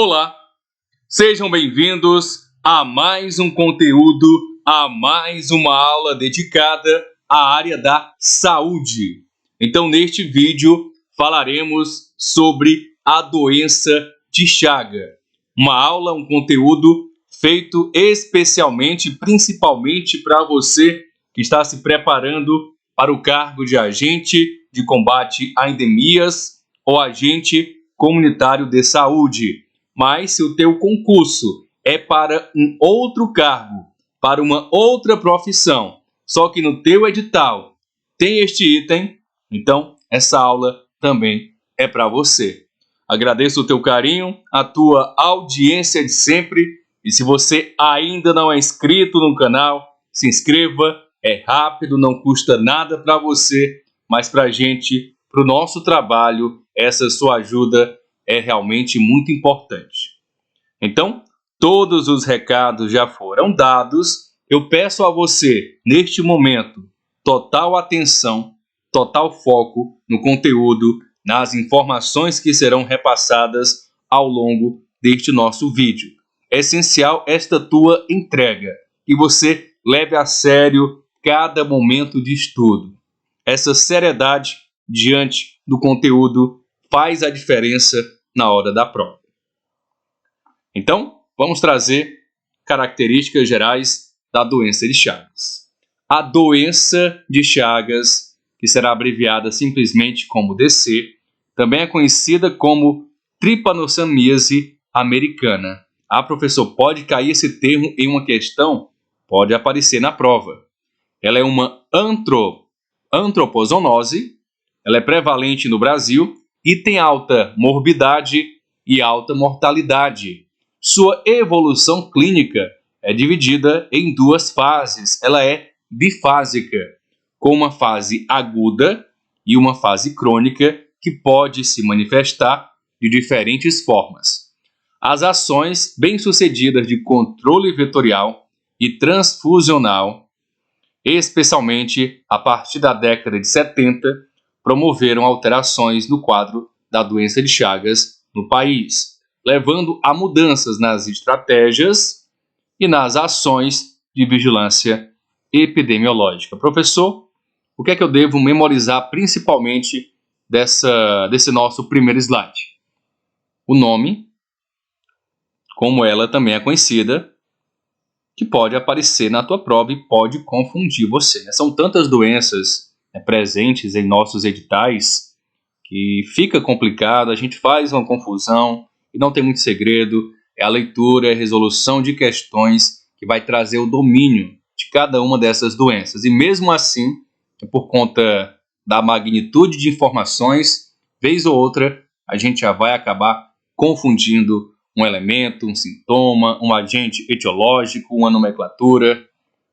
Olá, sejam bem-vindos a mais um conteúdo, a mais uma aula dedicada à área da saúde. Então, neste vídeo, falaremos sobre a doença de Chagas. Uma aula, um conteúdo feito especialmente, principalmente para você que está se preparando para o cargo de agente de combate a endemias ou agente comunitário de saúde. Mas se o teu concurso é para um outro cargo, para uma outra profissão, só que no teu edital tem este item, então essa aula também é para você. Agradeço o teu carinho, a tua audiência de sempre, e se você ainda não é inscrito no canal, se inscreva, é rápido, não custa nada para você, mas para a gente, para o nosso trabalho, essa sua ajuda é realmente muito importante. Então, todos os recados já foram dados. Eu peço a você, neste momento, total atenção, total foco no conteúdo, nas informações que serão repassadas ao longo deste nosso vídeo. É essencial esta tua entrega, que você leve a sério cada momento de estudo. Essa seriedade diante do conteúdo faz a diferença na hora da prova. Então, vamos trazer características gerais da doença de Chagas. A doença de Chagas, que será abreviada simplesmente como DC, também é conhecida como trypanossomiase americana. Ah, professor, pode cair esse termo em uma questão? Pode aparecer na prova. Ela é uma antropozoonose, ela é prevalente no Brasil e tem alta morbidade e alta mortalidade. Sua evolução clínica é dividida em duas fases. Ela é bifásica, com uma fase aguda e uma fase crônica que pode se manifestar de diferentes formas. As ações bem-sucedidas de controle vetorial e transfusional, especialmente a partir da década de 70, promoveram alterações no quadro da doença de Chagas no país, levando a mudanças nas estratégias e nas ações de vigilância epidemiológica. Professor, o que é que eu devo memorizar principalmente desse nosso primeiro slide? O nome, como ela também é conhecida, que pode aparecer na tua prova e pode confundir você. São tantas doenças presentes em nossos editais que fica complicado, a gente faz uma confusão e não tem muito segredo. É a leitura, é a resolução de questões que vai trazer o domínio de cada uma dessas doenças. E mesmo assim, por conta da magnitude de informações, vez ou outra, a gente já vai acabar confundindo um elemento, um sintoma, um agente etiológico, uma nomenclatura.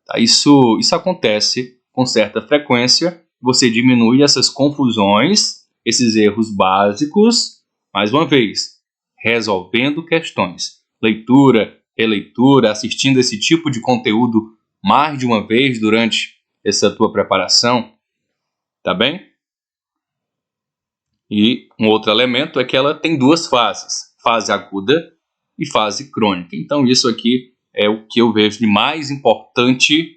Tá? Isso acontece com certa frequência. Você diminui essas confusões, esses erros básicos, mais uma vez, resolvendo questões. Leitura, releitura, assistindo esse tipo de conteúdo mais de uma vez durante essa tua preparação, tá bem? E um outro elemento é que ela tem duas fases, fase aguda e fase crônica. Então isso aqui é o que eu vejo de mais importante.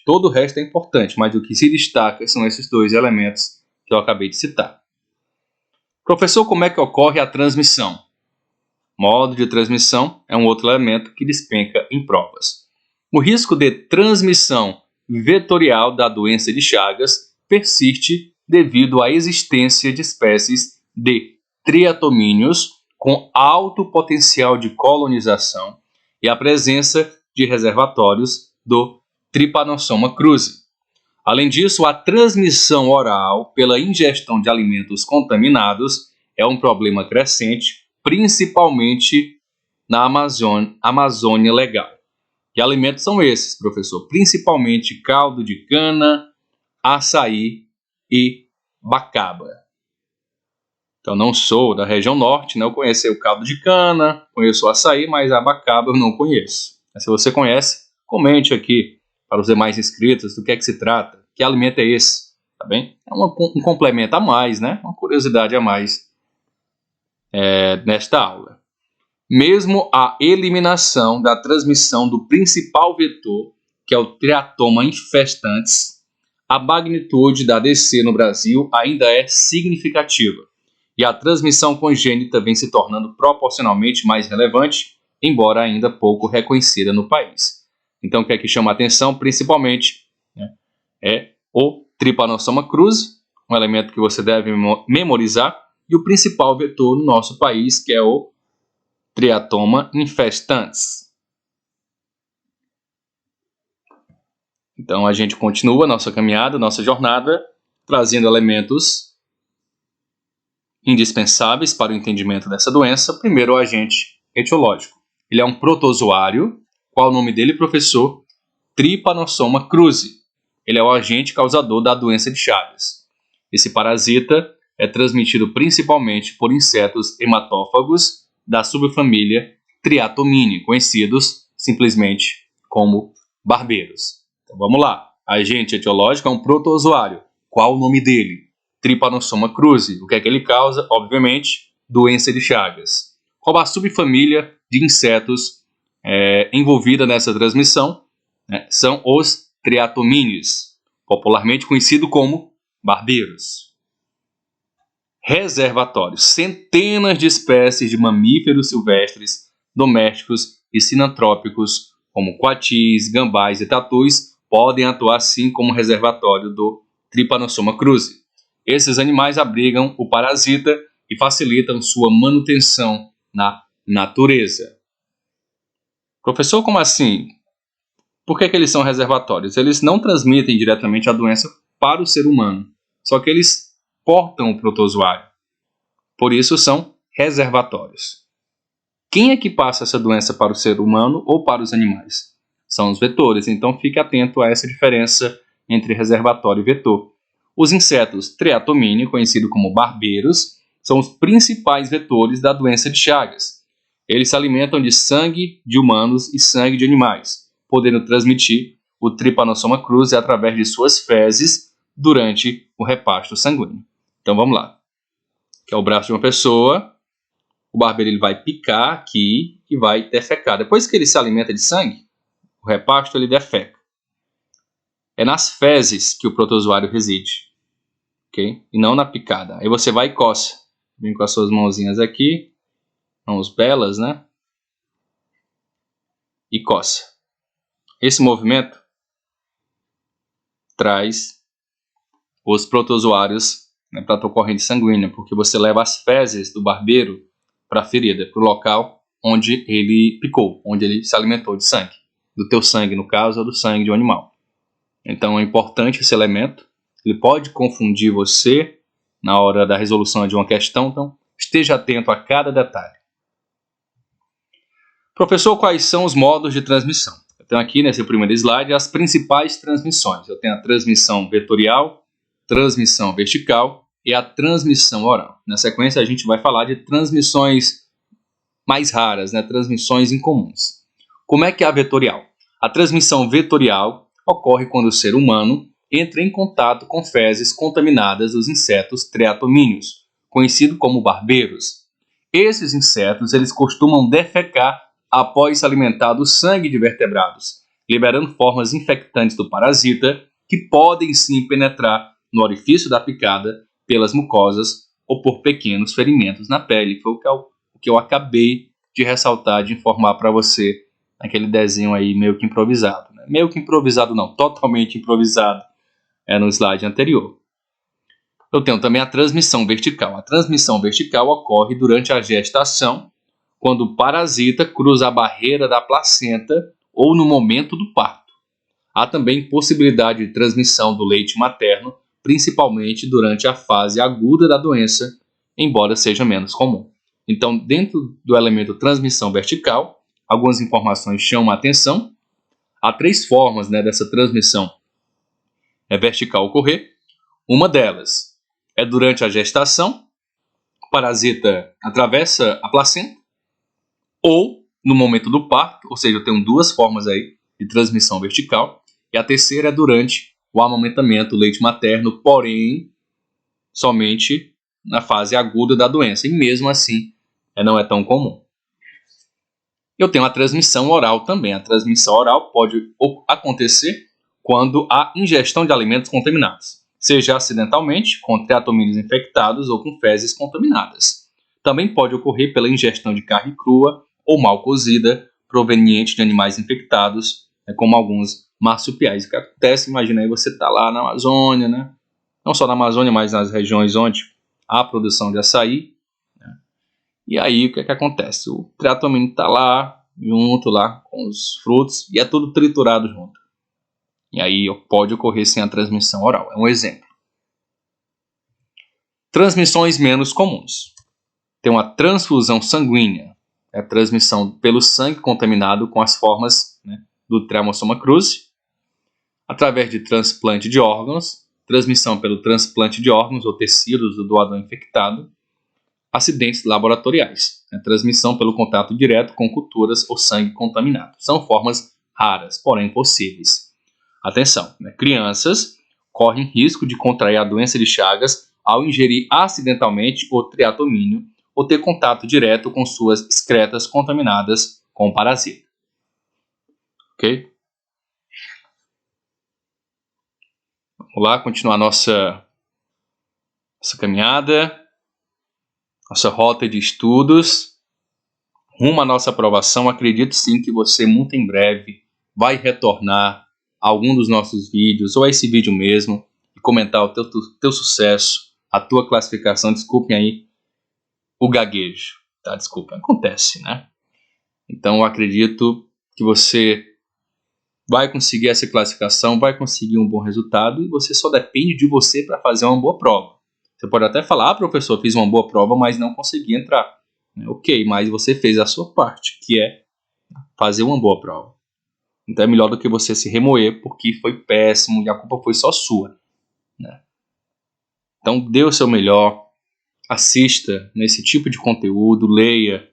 Todo o resto é importante, mas o que se destaca são esses dois elementos que eu acabei de citar. Professor, como é que ocorre a transmissão? Modo de transmissão é um outro elemento que despenca em provas. O risco de transmissão vetorial da doença de Chagas persiste devido à existência de espécies de triatomíneos com alto potencial de colonização e a presença de reservatórios do Trypanosoma cruzi. Além disso, a transmissão oral pela ingestão de alimentos contaminados é um problema crescente, principalmente na Amazônia Legal. Que alimentos são esses, professor? Principalmente caldo de cana, açaí e bacaba. Então, não sou da região norte, né? Eu conheço o caldo de cana, conheço o açaí, mas a bacaba eu não conheço. Mas se você conhece, comente aqui para os demais inscritos do que é que se trata, que alimento é esse, tá bem? É um complemento a mais, né? Uma curiosidade a mais nesta aula. Mesmo a eliminação da transmissão do principal vetor, que é o Triatoma infestans, a magnitude da ADC no Brasil ainda é significativa e a transmissão congênita vem se tornando proporcionalmente mais relevante, embora ainda pouco reconhecida no país. Então, o que é que chama a atenção, principalmente, né, é o Trypanosoma cruzi, um elemento que você deve memorizar, e o principal vetor no nosso país, que é o Triatoma infestans. Então, a gente continua nossa caminhada, nossa jornada, trazendo elementos indispensáveis para o entendimento dessa doença. Primeiro, o agente etiológico. Ele é um protozoário. Qual o nome dele, professor? Trypanosoma cruzi. Ele é o agente causador da doença de Chagas. Esse parasita é transmitido principalmente por insetos hematófagos da subfamília Triatomini, conhecidos simplesmente como barbeiros. Então vamos lá. Agente etiológico é um protozoário. Qual o nome dele? Trypanosoma cruzi. O que é que ele causa? Obviamente, doença de Chagas. Qual a subfamília de insetos envolvida nessa transmissão? São os Triatomines, popularmente conhecido como barbeiros. Reservatórios. Centenas de espécies de mamíferos silvestres, domésticos e sinantrópicos, como coatis, gambás e tatus, podem atuar sim como reservatório do Trypanosoma cruzi. Esses animais abrigam o parasita e facilitam sua manutenção na natureza. Professor, como assim? Por que eles são reservatórios? Eles não transmitem diretamente a doença para o ser humano, só que eles portam o protozoário. Por isso são reservatórios. Quem é que passa essa doença para o ser humano ou para os animais? São os vetores, então fique atento a essa diferença entre reservatório e vetor. Os insetos Triatomini, conhecidos como barbeiros, são os principais vetores da doença de Chagas. Eles se alimentam de sangue de humanos e sangue de animais, podendo transmitir o Trypanosoma cruzi através de suas fezes durante o repasto sanguíneo. Então vamos lá. Que é o braço de uma pessoa, o barbeiro ele vai picar aqui e vai defecar. Depois que ele se alimenta de sangue, o repasto ele defeca. É nas fezes que o protozoário reside, ok? E não na picada. Aí você vai e coça. Vem com as suas mãozinhas aqui, mãos belas, né? E coça. Esse movimento traz os protozoários para a tua corrente sanguínea, porque você leva as fezes do barbeiro para a ferida, para o local onde ele picou, onde ele se alimentou de sangue. Do teu sangue, no caso, ou do sangue de um animal. Então é importante esse elemento. Ele pode confundir você na hora da resolução de uma questão, então esteja atento a cada detalhe. Professor, quais são os modos de transmissão? Eu tenho aqui nesse primeiro slide as principais transmissões. Eu tenho a transmissão vetorial, transmissão vertical e a transmissão oral. Na sequência a gente vai falar de transmissões mais raras, né? Transmissões incomuns. Como é que é a vetorial? A transmissão vetorial ocorre quando o ser humano entra em contato com fezes contaminadas dos insetos triatomíneos, conhecidos como barbeiros. Esses insetos eles costumam defecar após se alimentar do sangue de vertebrados, liberando formas infectantes do parasita que podem sim penetrar no orifício da picada pelas mucosas ou por pequenos ferimentos na pele. Foi o que eu acabei de ressaltar, de informar para você naquele desenho aí meio que improvisado. Né? Meio que improvisado não, totalmente improvisado no slide anterior. Eu tenho também a transmissão vertical. A transmissão vertical ocorre durante a gestação, quando o parasita cruza a barreira da placenta ou no momento do parto. Há também possibilidade de transmissão do leite materno, principalmente durante a fase aguda da doença, embora seja menos comum. Então, dentro do elemento transmissão vertical, algumas informações chamam a atenção. Há 3 formas dessa transmissão vertical ocorrer. Uma delas é durante a gestação, o parasita atravessa a placenta, ou no momento do parto, ou seja, eu tenho 2 formas aí de transmissão vertical, e a terceira é durante o amamentamento, o leite materno, porém, somente na fase aguda da doença, e mesmo assim não é tão comum. Eu tenho a transmissão oral também. A transmissão oral pode acontecer quando há ingestão de alimentos contaminados, seja acidentalmente, com triatomínios infectados ou com fezes contaminadas. Também pode ocorrer pela ingestão de carne crua ou mal cozida, proveniente de animais infectados, como alguns marsupiais. O que acontece, imagina aí, você está lá na Amazônia, né? Não só na Amazônia, mas nas regiões onde há produção de açaí, né? E aí, o que acontece? O triatomínio está lá, junto lá com os frutos, e é tudo triturado junto. E aí pode ocorrer sem a transmissão oral. É um exemplo. Transmissões menos comuns. Tem uma transfusão sanguínea. É a transmissão pelo sangue contaminado com as formas, né, do Tremossoma cruzi, através de transplante de órgãos, transmissão pelo transplante de órgãos ou tecidos do doador infectado, acidentes laboratoriais, né, transmissão pelo contato direto com culturas ou sangue contaminado. São formas raras, porém possíveis. Atenção, né, crianças correm risco de contrair a doença de Chagas ao ingerir acidentalmente o triatomínio ou ter contato direto com suas excretas contaminadas com o parasita. Ok? Vamos lá, continuar nossa caminhada, nossa rota de estudos, rumo à nossa aprovação. Acredito sim que você muito em breve vai retornar a algum dos nossos vídeos, ou a esse vídeo mesmo, e comentar o teu sucesso, a tua classificação. Desculpem aí o gaguejo, tá? Desculpa, acontece, né? Então eu acredito que você vai conseguir essa classificação, vai conseguir um bom resultado, e você só depende de você para fazer uma boa prova. Você pode até falar, professor, fiz uma boa prova, mas não consegui entrar. Ok, mas você fez a sua parte, que é fazer uma boa prova. Então é melhor do que você se remoer porque foi péssimo e a culpa foi só sua, né? Então dê o seu melhor, assista nesse tipo de conteúdo, leia,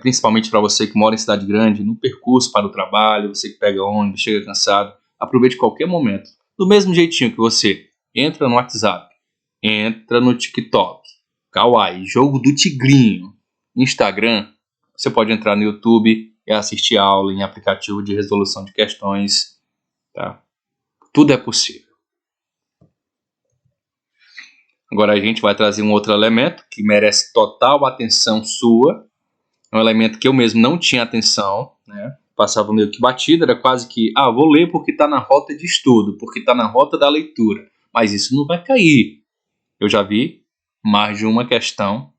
principalmente para você que mora em cidade grande, no percurso para o trabalho, você que pega ônibus, chega cansado, aproveite qualquer momento. Do mesmo jeitinho que você entra no WhatsApp, entra no TikTok, Kawaii, jogo do tigrinho, Instagram, você pode entrar no YouTube e assistir aula em aplicativo de resolução de questões, tá? Tudo é possível. Agora a gente vai trazer um outro elemento que merece total atenção sua. É um elemento que eu mesmo não tinha atenção, né? Passava meio que batido, era quase que, vou ler porque está na rota de estudo, porque está na rota da leitura. Mas isso não vai cair. Eu já vi mais de uma questão,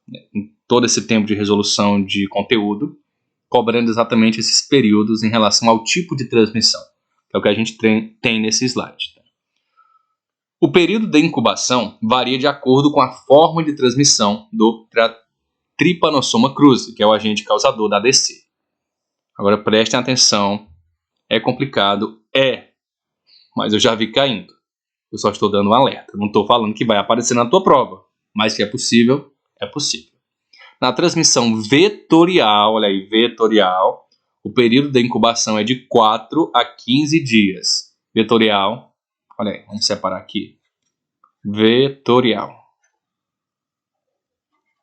né, em todo esse tempo de resolução de conteúdo, cobrando exatamente esses períodos em relação ao tipo de transmissão, que é o que a gente tem nesse slide. Tá? O período de incubação varia de acordo com a forma de transmissão do Trypanosoma cruzi, que é o agente causador da ADC. Agora prestem atenção, é complicado, mas eu já vi caindo. Eu só estou dando um alerta, não estou falando que vai aparecer na tua prova, mas que é possível, é possível. Na transmissão vetorial, olha aí, vetorial, o período de incubação é de 4 a 15 dias. Vetorial, olha aí, vamos separar aqui. Vetorial.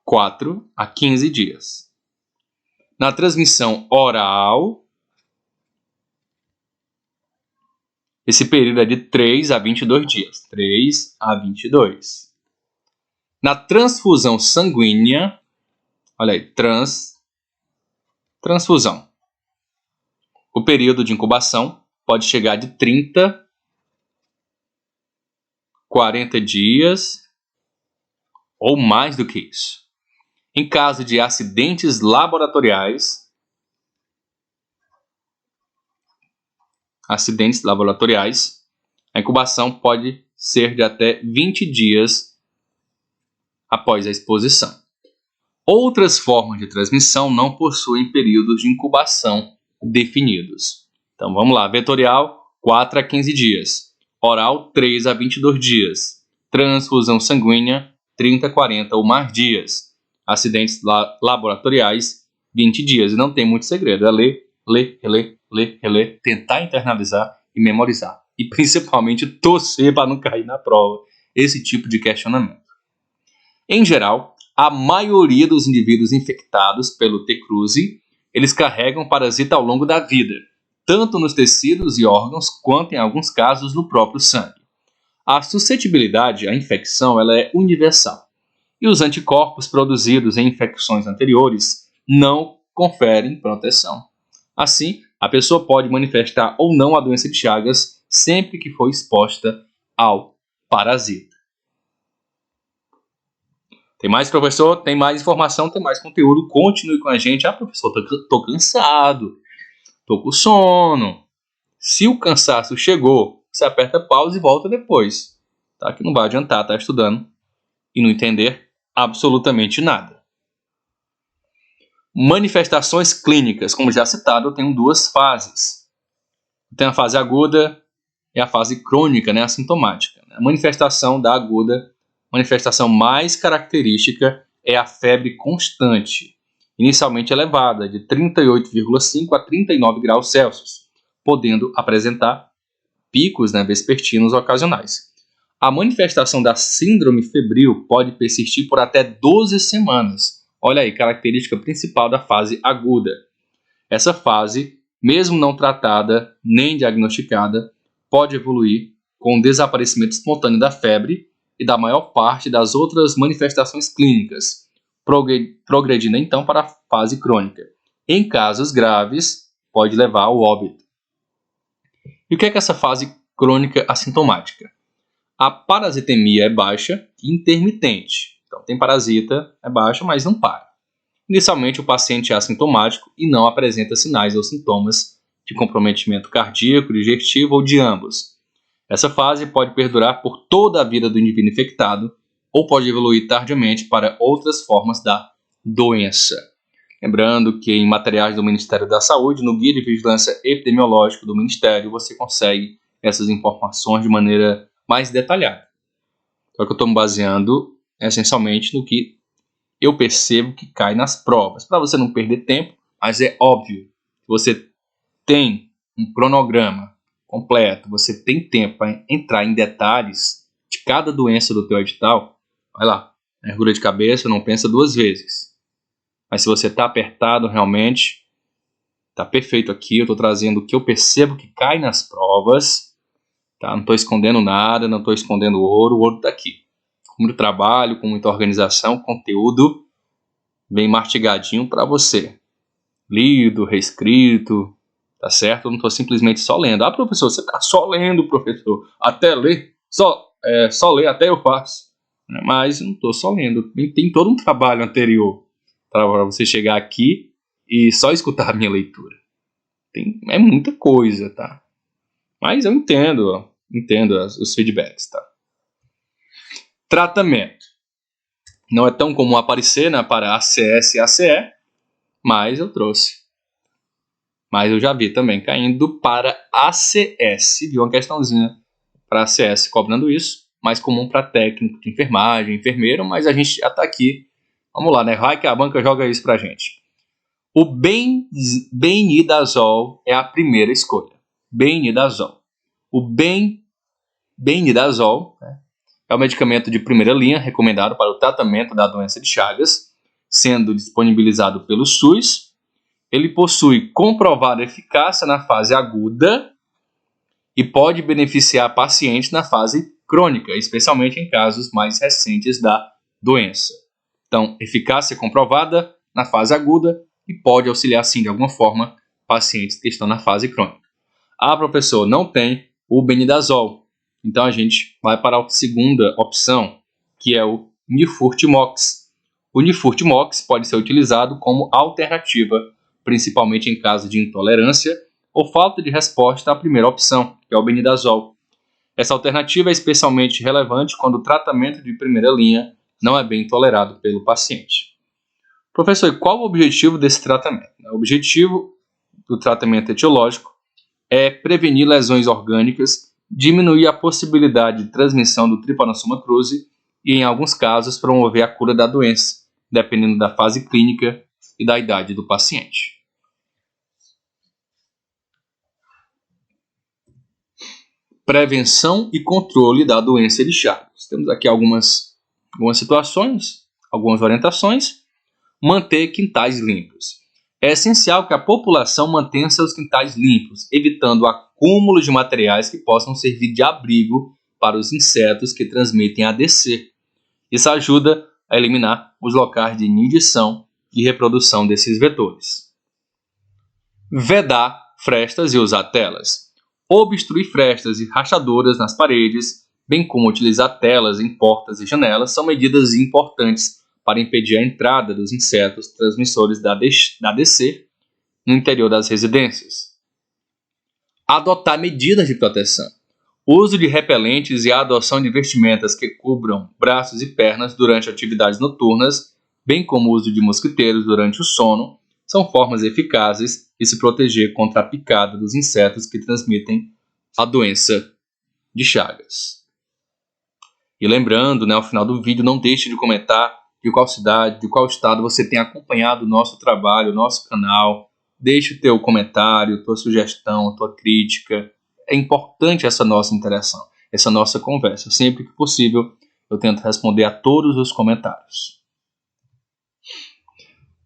4 a 15 dias. Na transmissão oral, esse período é de 3 a 22 dias. 3 a 22. Na transfusão sanguínea, olha aí, transfusão. O período de incubação pode chegar de 30, 40 dias ou mais do que isso. Em caso de acidentes laboratoriais, a incubação pode ser de até 20 dias após a exposição. Outras formas de transmissão não possuem períodos de incubação definidos. Então vamos lá, vetorial 4 a 15 dias, oral 3 a 22 dias, transfusão sanguínea 30 a 40 ou mais dias, acidentes laboratoriais 20 dias. E não tem muito segredo, é ler, reler, tentar internalizar e memorizar. E principalmente torcer para não cair na prova esse tipo de questionamento. Em geral, a maioria dos indivíduos infectados pelo T. cruzi, eles carregam o parasita ao longo da vida, tanto nos tecidos e órgãos, quanto em alguns casos no próprio sangue. A suscetibilidade à infecção ela é universal, e os anticorpos produzidos em infecções anteriores não conferem proteção. Assim, a pessoa pode manifestar ou não a doença de Chagas sempre que for exposta ao parasita. Tem mais, professor? Tem mais informação, tem mais conteúdo? Continue com a gente. Ah, professor, tô cansado, tô com sono. Se o cansaço chegou, você aperta pause e volta depois, tá? Que não vai adiantar estar estudando e não entender absolutamente nada. Manifestações clínicas, como já citado, eu tenho duas fases. Tem a fase aguda e a fase crônica, né, assintomática. A manifestação da aguda, manifestação mais característica é a febre constante, inicialmente elevada, de 38,5 a 39 graus Celsius, podendo apresentar picos, né, vespertinos ocasionais. A manifestação da síndrome febril pode persistir por até 12 semanas. Olha aí, característica principal da fase aguda. Essa fase, mesmo não tratada nem diagnosticada, pode evoluir com o desaparecimento espontâneo da febre e da maior parte das outras manifestações clínicas, progredindo então para a fase crônica. Em casos graves, pode levar ao óbito. E o que é essa fase crônica assintomática? A parasitemia é baixa e intermitente. Então, tem parasita, é baixa, mas não para. Inicialmente, o paciente é assintomático e não apresenta sinais ou sintomas de comprometimento cardíaco, digestivo ou de ambos. Essa fase pode perdurar por toda a vida do indivíduo infectado ou pode evoluir tardiamente para outras formas da doença. Lembrando que em materiais do Ministério da Saúde, no Guia de Vigilância Epidemiológica do Ministério, você consegue essas informações de maneira mais detalhada. Só que eu estou me baseando essencialmente no que eu percebo que cai nas provas, para você não perder tempo, mas é óbvio que você tem um cronograma completo, você tem tempo para entrar em detalhes de cada doença do teu edital, vai lá, mergulha de cabeça, não pensa duas vezes. Mas se você está apertado realmente, está perfeito aqui, eu estou trazendo o que eu percebo que cai nas provas, tá? Não estou escondendo nada, não estou escondendo o ouro está aqui. Com muito trabalho, com muita organização, conteúdo bem mastigadinho para você. Lido, reescrito, tá certo? Eu não estou simplesmente só lendo. Ah, professor, você está só lendo, professor. Até ler, só ler até eu faço. Mas eu não estou só lendo. Tem todo um trabalho anterior para você chegar aqui e só escutar a minha leitura. É muita coisa, tá? Mas eu entendo os feedbacks, tá? Tratamento. Não é tão comum aparecer, né, para ACS e ACE, mas eu trouxe. Mas eu já vi também caindo para ACS. Viu uma questãozinha para ACS cobrando isso. Mais comum para técnico de enfermagem, enfermeiro, mas a gente já está aqui. Vamos lá, né? Vai que a banca joga isso para a gente. O benidazol é a primeira escolha. Benidazol. O benidazol, né, é o medicamento de primeira linha recomendado para o tratamento da doença de Chagas, sendo disponibilizado pelo SUS. Ele possui comprovada eficácia na fase aguda e pode beneficiar pacientes na fase crônica, especialmente em casos mais recentes da doença. Então, eficácia comprovada na fase aguda e pode auxiliar, sim, de alguma forma, pacientes que estão na fase crônica. Ah, professor, não tem o benidazol. Então, a gente vai para a segunda opção, que é o Nifurtimox. O Nifurtimox pode ser utilizado como alternativa, principalmente em caso de intolerância ou falta de resposta à primeira opção, que é o benidazol. Essa alternativa é especialmente relevante quando o tratamento de primeira linha não é bem tolerado pelo paciente. Professor, e qual o objetivo desse tratamento? O objetivo do tratamento etiológico é prevenir lesões orgânicas, diminuir a possibilidade de transmissão do Trypanosoma cruzi e, em alguns casos, promover a cura da doença, dependendo da fase clínica e da idade do paciente. Prevenção e controle da doença de Chagas. Temos aqui algumas situações. Algumas orientações: manter quintais limpos. É essencial que a população mantenha seus quintais limpos, evitando o acúmulo de materiais que possam servir de abrigo para os insetos que transmitem ADC. Isso ajuda a eliminar os locais de inibição e reprodução desses vetores. Vedar frestas e usar telas. Obstruir frestas e rachaduras nas paredes, bem como utilizar telas em portas e janelas, são medidas importantes para impedir a entrada dos insetos transmissores da ADC no interior das residências. Adotar medidas de proteção. O uso de repelentes e a adoção de vestimentas que cubram braços e pernas durante atividades noturnas, bem como o uso de mosquiteiros durante o sono, são formas eficazes de se proteger contra a picada dos insetos que transmitem a doença de Chagas. E lembrando, ao final do vídeo, não deixe de comentar de qual cidade, de qual estado você tem acompanhado o nosso trabalho, o nosso canal. Deixe o teu comentário, tua sugestão, tua crítica. É importante essa nossa interação, essa nossa conversa. Sempre que possível, eu tento responder a todos os comentários.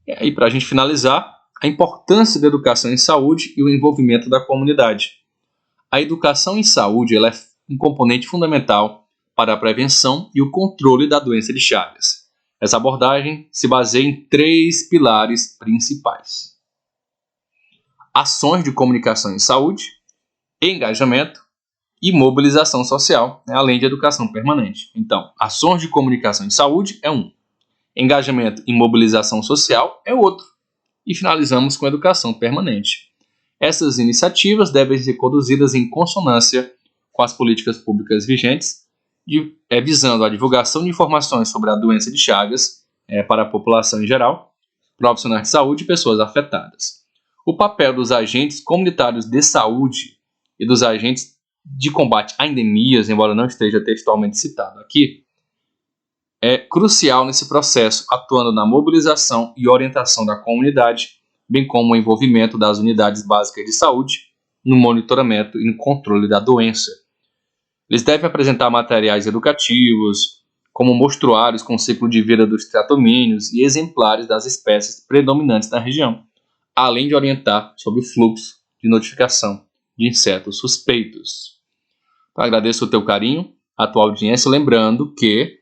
E aí, para a gente finalizar, a importância da educação em saúde e o envolvimento da comunidade. A educação em saúde ela é um componente fundamental para a prevenção e o controle da doença de Chagas. Essa abordagem se baseia em 3 pilares principais: ações de comunicação em saúde, engajamento e mobilização social, além de educação permanente. Então, ações de comunicação em saúde é um, engajamento e mobilização social é outro, e finalizamos com educação permanente. Essas iniciativas devem ser conduzidas em consonância com as políticas públicas vigentes, visando a divulgação de informações sobre a doença de Chagas para a população em geral, profissionais de saúde e pessoas afetadas. O papel dos agentes comunitários de saúde e dos agentes de combate a endemias, embora não esteja textualmente citado aqui, é crucial nesse processo, atuando na mobilização e orientação da comunidade, bem como o envolvimento das unidades básicas de saúde no monitoramento e no controle da doença. Eles devem apresentar materiais educativos, como mostruários com o ciclo de vida dos tratomínios e exemplares das espécies predominantes na região, além de orientar sobre o fluxo de notificação de insetos suspeitos. Então, agradeço o teu carinho, a tua audiência, lembrando que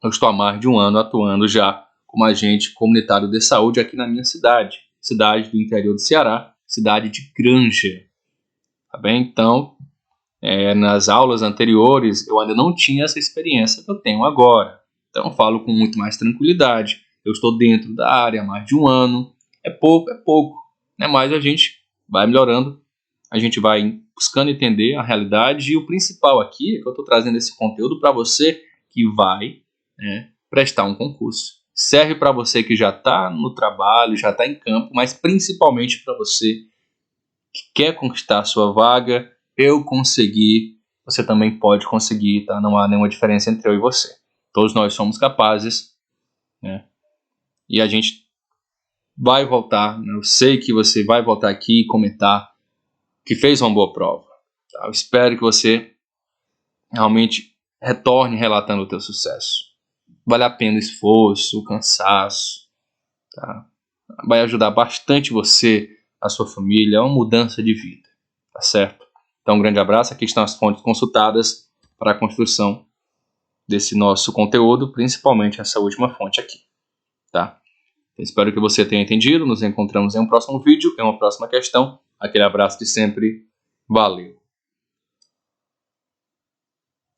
eu estou há mais de um ano atuando já como agente comunitário de saúde aqui na minha cidade do interior do Ceará, cidade de Granja. Tá bem? Então, nas aulas anteriores, eu ainda não tinha essa experiência que eu tenho agora. Então, eu falo com muito mais tranquilidade. Eu estou dentro da área há mais de um ano. É pouco, mas a gente vai melhorando. A gente vai buscando entender a realidade. E o principal aqui é que eu estou trazendo esse conteúdo para você que vai prestar um concurso. Serve para você que já está no trabalho, já está em campo, mas principalmente para você que quer conquistar a sua vaga. Eu consegui, você também pode conseguir, tá? Não há nenhuma diferença entre eu e você. Todos nós somos capazes, E a gente vai voltar, eu sei que você vai voltar aqui e comentar que fez uma boa prova. Tá? Eu espero que você realmente retorne relatando o teu sucesso. Vale a pena o esforço, o cansaço, tá? Vai ajudar bastante você, a sua família, é uma mudança de vida, tá certo? Então, um grande abraço. Aqui estão as fontes consultadas para a construção desse nosso conteúdo, principalmente essa última fonte aqui, tá? Então, espero que você tenha entendido. Nos encontramos em um próximo vídeo, em uma próxima questão. Aquele abraço de sempre. Valeu!